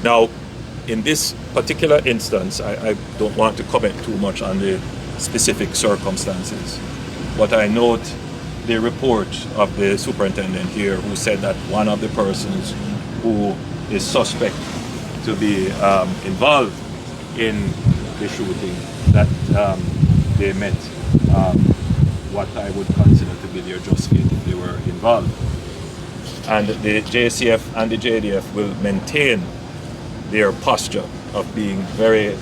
Now, in this particular instance, I don't want to comment too much on the specific circumstances, but I note the report of the superintendent here who said that one of the persons who is suspect to be involved in the shooting, that they met what I would consider to be their just fate if they were involved. And the JCF and the JDF will maintain their posture of being very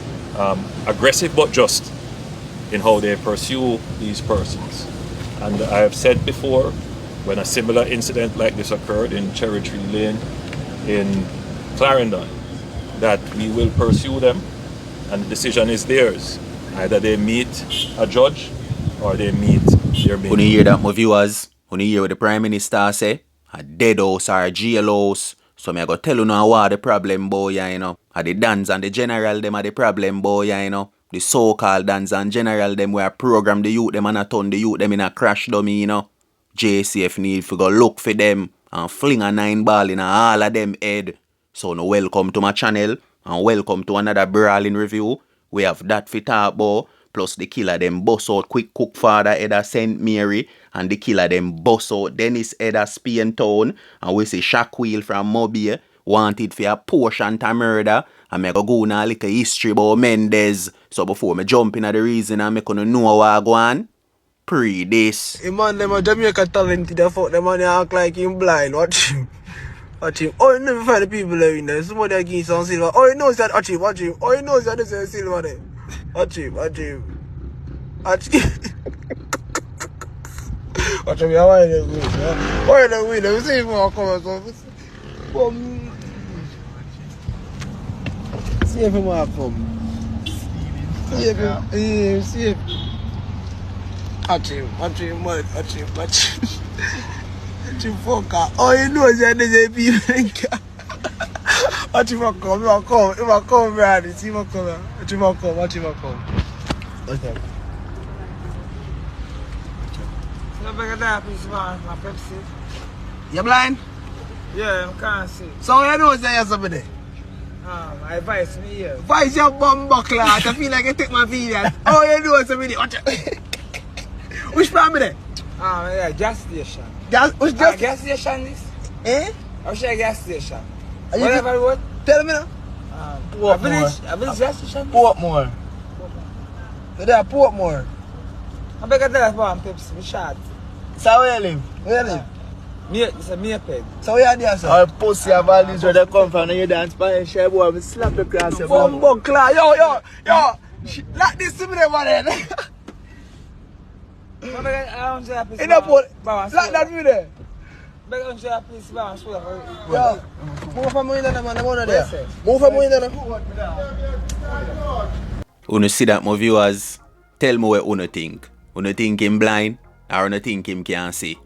aggressive but just in how they pursue these persons. And I have said before, when a similar incident like this occurred in Cherry Tree Lane in Clarendon, that we will pursue them, and the decision is theirs. Either they meet a judge or they meet their main. When you hear that, my viewers, when you hear what the Prime Minister say, a dead house or a jail house, so me I go tell you now what the problem boy, you know. A the dance and the general them are the problem boy, you know. The so-called dance and general them where program the youth them and a turn the youth them in a crash dummy, you know. JCF need to go look for them and fling a 9 ball in all of them head. So no, welcome to my channel and welcome to another brawling review. We have that for talk about, plus the Killa them bust out quick cook Fada head of St. Mary, and the Killa them bust out Dennis head of Spain Town, and we see Shaquell from Mobile wanted for a portion to Mvrda, and me go now a little history about Mendez. So before me jump in at the reason and me gonna know what I go on, pre this. Hey man, them a Jamaica talented, the fuck them and they act like him blind, watch him. Watch him. Oh, you never find the people there in there. Somebody that gives some silver. Oh, he knows that. Watch him. Watch him. Oh, he knows that there's a silver there. Watch him. Watch him. Watch him. Watch him. Why are they win? Why are they win? Let me see if I come. See if I come. See if him. See if. Watch him. Watch him. Watch him. Watch him. Oh, you know that there's a people. Watch him come, if I come, Brady, see him come. Watch him come, watch him come. Okay. So beg that piece of my Pepsi. You blind? Yeah, I can't see. So you know that you're somebody? My vice me here. Vice your bum buckler. I feel like I take my video. Oh, you know somebody? Watch it. Which family there? Yeah, gas station. Which gas? Gas station is? Eh? I'll share gas station. Whatever road? Tell me now. A village gas station? Portmore. There are Portmore. I beg that for Pepsi, me shot. So where you live? Where you live? It's a mere peg. So where you there, sir? Our pussy have all these where they come from and you dance by a share boy, we slap the cross your Bum buckler. Yo. Like this to me there, man. In the port. Like that me there. Beg on share please, man. Yo, move from me there, man. The one there. Move from me there. Uno see that, my viewers, tell me what uno think. Uno think him blind or uno think him can't see.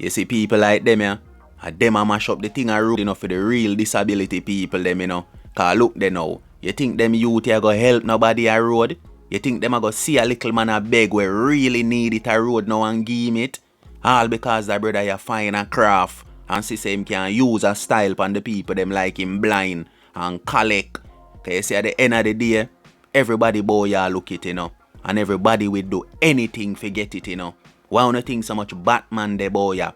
You see people like them, yeah, and them a mash up the thing a road enough for the real disability people, them, you know. Cause look they now, you think them youth here go help nobody a road? You think them a go see a little man a beg where really need it a road now and give him it? All because that brother you find a craft and see say him can use a style on the people them like him blind and collect. Cause you see at the end of the day, everybody boy ya look it, you know. And everybody will do anything to get it, you know. Why don't you think so much Batman the boy ya?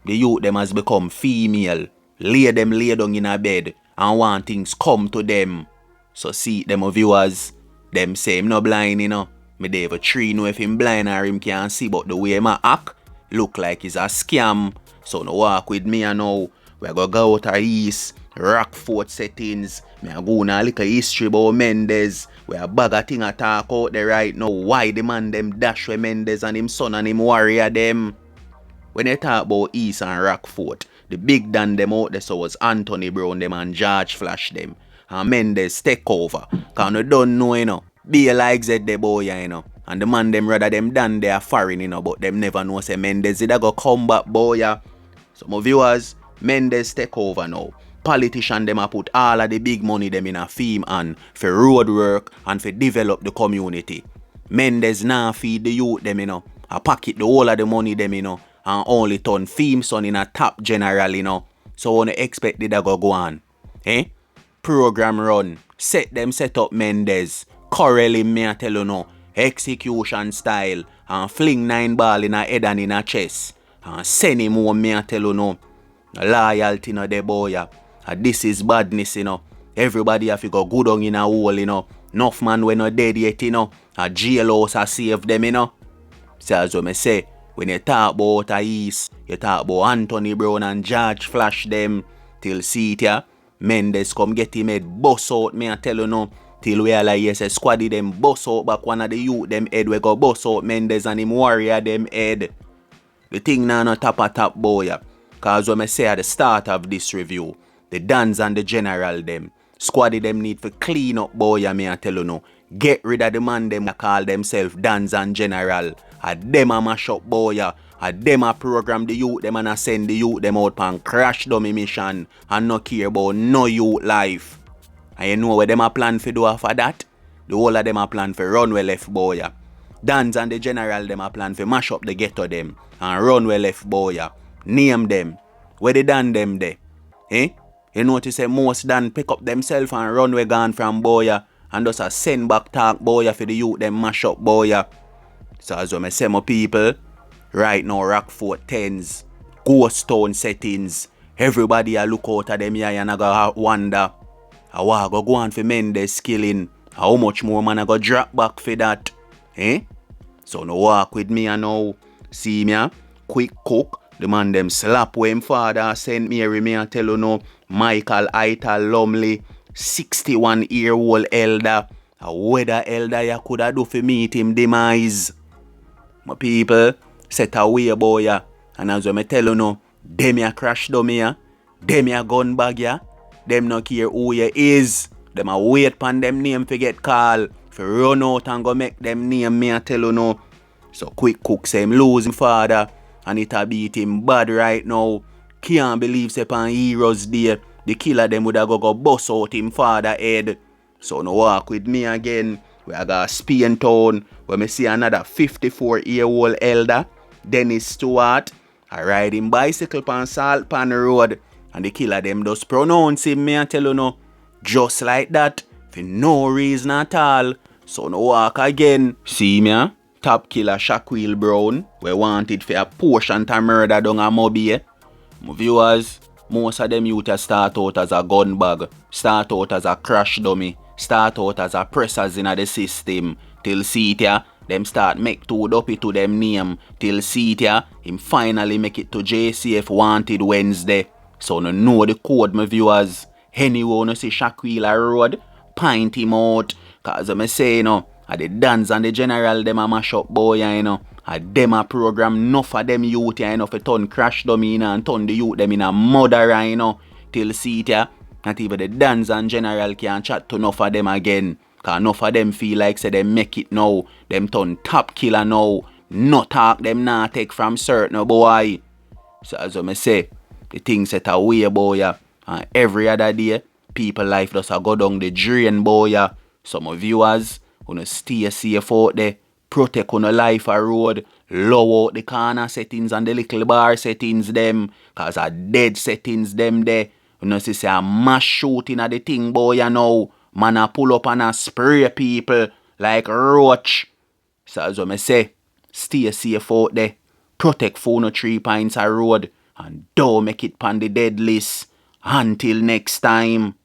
The youth them has become female. Lay down in a bed and want things come to them. So see them viewers, them say him no blind, you know. Me dey have a tree know if him blind or him can't see, but the way him a act look like it's a scam. So no walk with me and now. We go out of east, Rockfort settings. Me a go na a little history about Mendez. We a bag a thing a talk out there right now. Why the man them dash with Mendez and him son and him warrior them? When they talk about East and Rockfort, the big dan them out there so was Anthony Brown them and George Flash them. And Mendez take over. Cause you don't know, you know. Be like that the boy, you know. And the man them rather them done they are foreign, you know, but them never know say Mendez did go come back, boy, yeah. So my viewers, Mendez take over now. Politician them a put all of the big money them in a theme and for road work and for develop the community. Mendez now feed the youth them, you know. A pocket the whole of the money them, you know. And only turn theme son in a top general, you know. So when you expect it to go on. Eh? Program run. Set up Mendez. Correlly me a tell you no. Execution style. And fling 9 ball in a head and in a chest. And send him home me a tell you no. Loyalty no de boy. This is badness, you know. Everybody have to go good on in a hole, you know. Enough man when not dead yet, you know. A jailhouse a save them, you know. So as I say, when you talk about a East, you talk about Anthony Brown and George Flash them. Till see it ya. Mendes come get him head bust out, me I tell you no. Till we are like yes, squaddy them bust out back one of the youth them head we go bust out Mendes and him warrior them head. The thing now no top boy ya. Cause when I say at the start of this review, the Dans and the General them, squaddy them need to clean up boy ya me I tell you no. Get rid of the man them that call themselves Dans and General. A them a mash up boy ya. A them a program the youth them and a send the youth them out and crash dummy mission and no care about no youth life. And you know what them a plan for do after that? The whole of them a plan for run we left boy ya. Dans and the General them a plan for mash up the ghetto them and run we left boy ya. Name them. Where they done them there? Eh? You notice say most done pick up themselves and run we gone from boy ya. And just a send back talk boy ya for the youth them mash up boy ya. So as I say my people, right now Rockfort 10s, ghost town settings, everybody a look out at them here and I go wonder how I go on for Mendes killing, how much more man I go drop back for that. Eh? So no walk with me and now. See me quick cook, the man them slap when Fada sent me and tell you no, Michael Ital Lumley, 61-year-old elder. A weather elder you coulda do for meet him demise. My people, set away boy ya. And as I tell you no, them ya crash dummy ya, them ya gun bag ya, them no care who ya is. Them a wait pan them name for get call, for run out and go make them name me a tell you no. So quick cook say him losing father, and it a beat him bad right now. Can't believe say pan Heroes Day, the killer them woulda go bust out him father head. So no walk with me again. We are going to Spain town where me see another 54-year-old elder, Dennis Stewart, a riding bicycle pan Salt Pan Road, and the killer them just pronounce him, me I tell you no, just like that, for no reason at all. So no walk again. See me, top killer Shaquell Brown, we wanted for a portion to murder down a Moby. My viewers, most of them youth start out as a gun bag, start out as a crash dummy, start out as a pressers in the system. Till see it ya, them start make too dopey to them name. Till see it ya, him finally make it to JCF Wanted Wednesday. So no know the code, my viewers. Anyway, no see Shaquell a road, pint him out. Cause I say, you know, a the Dans and the General them a mash up boy, you know. A them a program enough of them youth, you know, for turn crash dummy, you know, and turn the youth them in a murderer, you know. Till see it ya, not even the Dans and General can chat to enough of them again. Cause enough of them feel like say they make it now. Them turn top killer now. No talk them nah take from certain boy. So as I say, the thing set away boy ya. And every other day, people life just a go down the drain boy ya. Some of viewers, wanna stay safe out there. Protect on the life a road. Low out the corner settings and the little bar settings them. Cause a dead settings them there. You know see a mass shooting at the thing boy ya now. Man a pull up and a spray people like roach. So as I say, stay safe out there. Protect 403 Pints a road. And don't make it pan the dead list. Until next time.